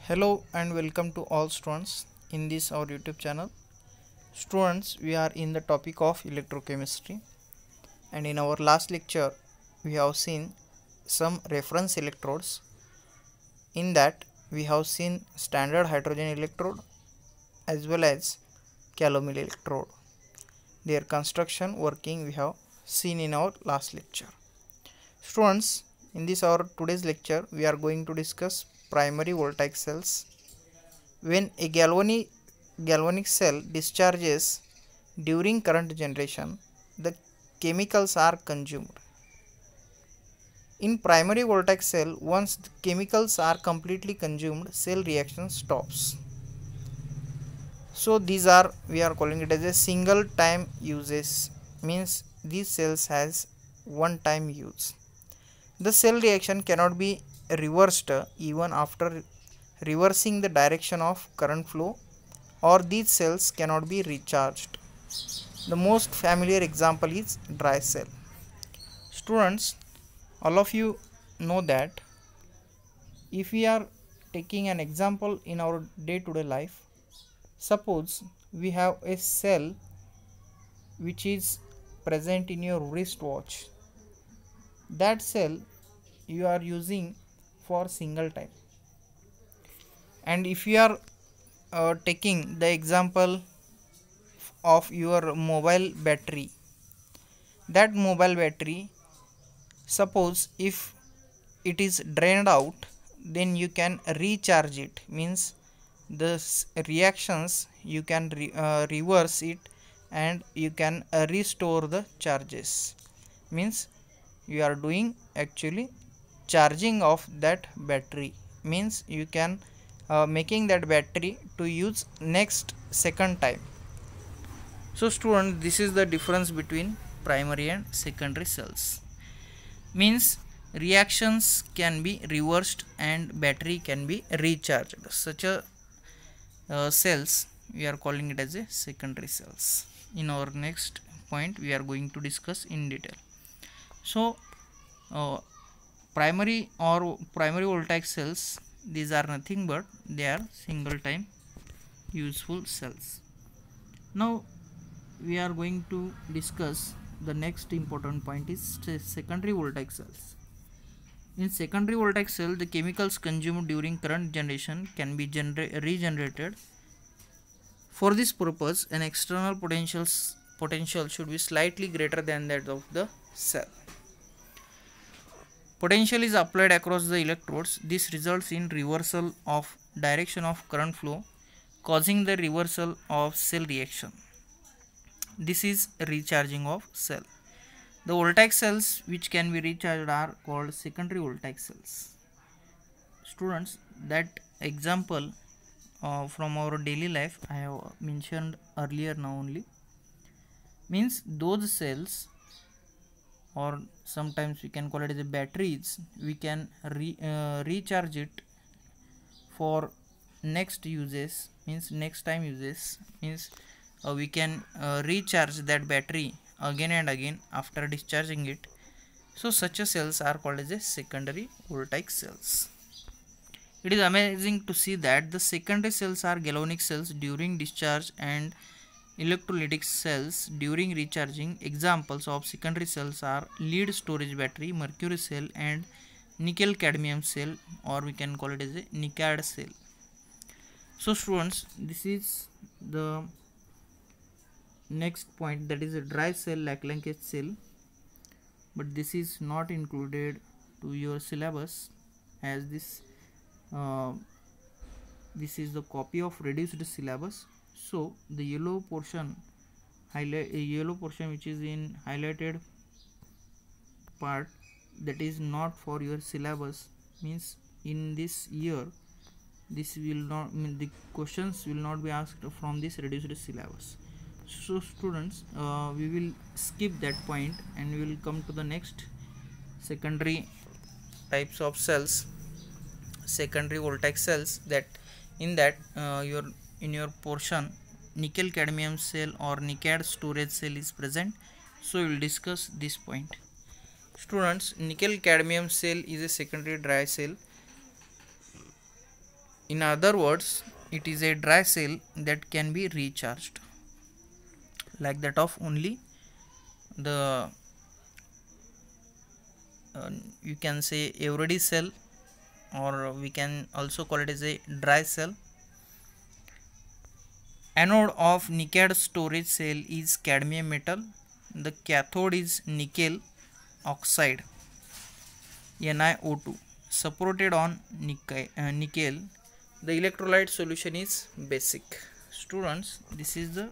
Hello and welcome to all students in this our YouTube channel. Students, we are in the topic of electrochemistry, and in our last lecture we have seen some reference electrodes. In that we have seen standard hydrogen electrode as well as calomel electrode. Their construction working we have seen in our last lecture. Students, in this our today's lecture we are going to discuss primary voltaic cells. When a galvanic cell discharges during current generation, the chemicals are consumed. In primary voltaic cell, once the chemicals are completely consumed, cell reaction stops. So these are, we are calling it as a single time uses, means these cells has one time use. The cell reaction cannot be reversed even after reversing the direction of current flow, or these cells cannot be recharged. The most familiar example is dry cell. Students, all of you know that if we are taking an example in our day-to-day life, suppose we have a cell which is present in your wristwatch. That cell you are using for single time, and if you are taking the example of your mobile battery, that mobile battery, suppose if it is drained out, then you can recharge it, means the reactions you can reverse it, and you can restore the charges, means you are doing actually charging of that battery, means you can making that battery to use next second time. So student, this is the difference between primary and secondary cells, means reactions can be reversed and battery can be recharged. Such a cells we are calling it as a secondary cells. In our next point we are going to discuss in detail. So primary voltaic cells, these are nothing but they are single time useful cells. Now we are going to discuss the next important point is secondary voltaic cells. In secondary voltaic cell, the chemicals consumed during current generation can be regenerated. For this purpose, an external potential should be slightly greater than that of the cell. Potential is applied across the electrodes. This results in reversal of direction of current flow, causing the reversal of cell reaction. This is recharging of cell. The voltaic cells which can be recharged are called secondary voltaic cells. Students, that example from our daily life I have mentioned earlier now only, means those cells, or sometimes we can call it as a batteries, we can recharge it for next uses, means next time uses, means we can recharge that battery again and again after discharging it. So such a cells are called as a secondary voltaic cells. It is amazing to see that the secondary cells are galvanic cells during discharge and electrolytic cells during recharging. Examples of secondary cells are lead storage battery, mercury cell, and nickel cadmium cell, or we can call it as a NiCad cell. So students, this is the next point, that is a dry cell Lac-Lange cell, but this is not included to your syllabus, as this is the copy of reduced syllabus. So the yellow portion which is in highlighted part, that is not for your syllabus, means in this year this will not mean the questions will not be asked from this reduced syllabus. So students, we will skip that point and we will come to the next secondary types of cells, secondary voltaic cells. That in that in your portion nickel cadmium cell or NiCad storage cell is present, so we will discuss this point. Students, nickel cadmium cell is a secondary dry cell In other words, it is a dry cell that can be recharged, like that of only the you can say everyday cell, or we can also call it as a dry cell. Anode of nickel storage cell is cadmium metal. The cathode is nickel oxide NiO2 supported on nickel. The electrolyte solution is basic. Students, this is the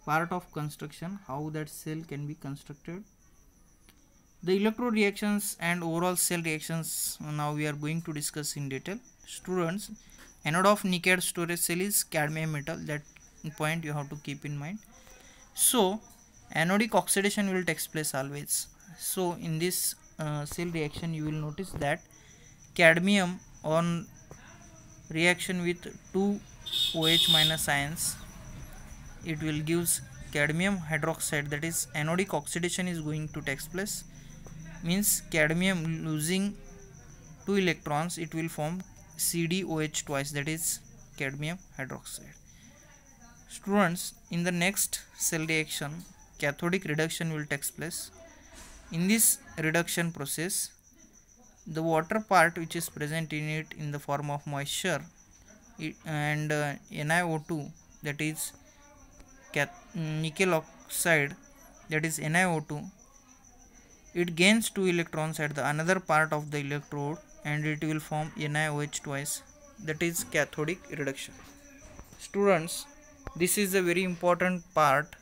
part of construction, how that cell can be constructed. The electrode reactions and overall cell reactions now we are going to discuss in detail. Students, anode of nickel storage cell is cadmium metal. That point you have to keep in mind. So anodic oxidation will take place always. So in this cell reaction you will notice that cadmium on reaction with two OH minus ions, it will gives cadmium hydroxide, that is anodic oxidation is going to take place, means cadmium losing 2 electrons, it will form CdOH twice, that is cadmium hydroxide. Students, in the next cell reaction cathodic reduction will take place. In this reduction process, the water part which is present in it in the form of moisture and NiO2, that is nickel oxide, that is NiO2, it gains 2 electrons at the another part of the electrode and it will form NiOH twice, that is cathodic reduction. Students, this is a very important part